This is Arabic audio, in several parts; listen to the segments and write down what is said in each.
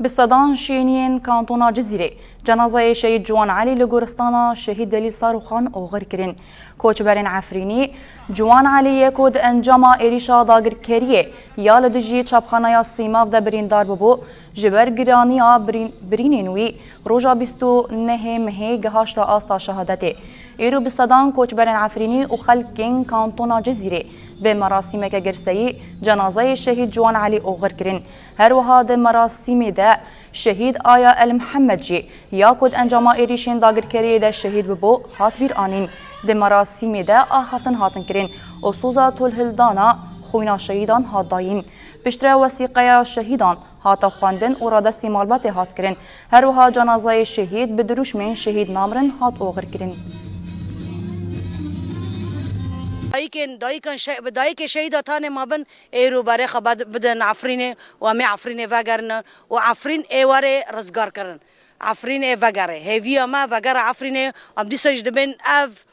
بالصدان شینین کانتونا جزیره جنازه شهید جوان علی لگورستانا شهید دلیل صاروخان اوغر کرن کوچبرین عفرینی جوان علی یکود انجام ایریشا داگر کریه یا لدجی چپخانه سیماو ده بریندار ببو جبر گرانیا برینینوی روژا بیستو نه مهی گهاشتا آستا شهادته ایرو بالصدان کوچبرین عفرینی و خلکین کانتونا جزیره به مراسم که گرسایی جنازه شهید جوان علی اوغر کرن هر وها ده مراسم ده شهید آیا المحمد جی یا کد انجام ایریشین داگر کریه ده شهید ببو هات بیر آنین ده مراسم ده آخفتن هاتن کرن و سوزا طول هلدانا خوینا شهیدان هات داین پشتر وسیقه شهیدان هات خواندن و را دستی مالبات هات کرن هر وها جنازه شهید به دروش من شهید نامرن هات اوغر کرن دایک شهیداتان ما بن ایرو باره خبر بدن عفرینه و می عفرینه وگرن و عفرین ایواره رزگار کرن عفرین وگره هیوی ما وگر عفرینه و بدیسش دبن اف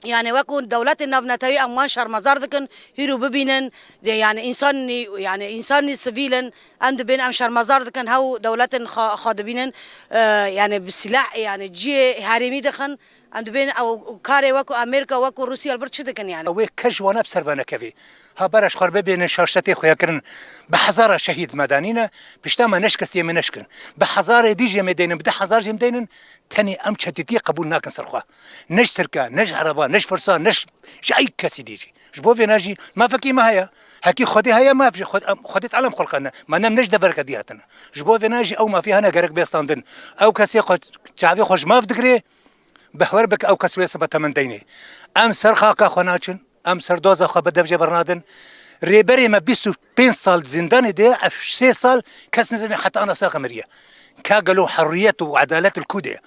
يعني وكون دولات النفنتوي أمان شرمزار ذكن هيرو ببينن يعني إنساني سفيلا عند بين أم شرمزار ذكن هاو دولات خادبينن يعني بالسلاح يعني جي هارمي دخن عند بين أو كاري وكو أمريكا وكو روسيا البرد شدكن يعني وي كجوانا بسربانا كفي ها برش خربه بين شاشتي خويا كرن بحزاره شهيد مدانينا بشتما نشكس يم نشكن بحزاره ديج يمدين بده حزار يمدين تاني ام شتتي قبول ناكن سرخوا نش تركا نش عربا نش فرسان نش جاي كسي ديجي جبو في ناجي ما فكي ما هيا هكي خدي هيا ما في خدت علم خلقنا ما نم نش دبرك دياتنا جبو في ناجي او ما في هنا غيرك بيستاندن او كسي خد تعافي خوش ما فدغري بحور بك او كسوي سبت من ديني ام سرخا كخناچن ام سردوزا خو بدف جبرنادن ريبري ما 25 سال زندان دي 6 سال كاس نزل حتى انا ساق مريه كاقلوا حريه وعداله الكوديه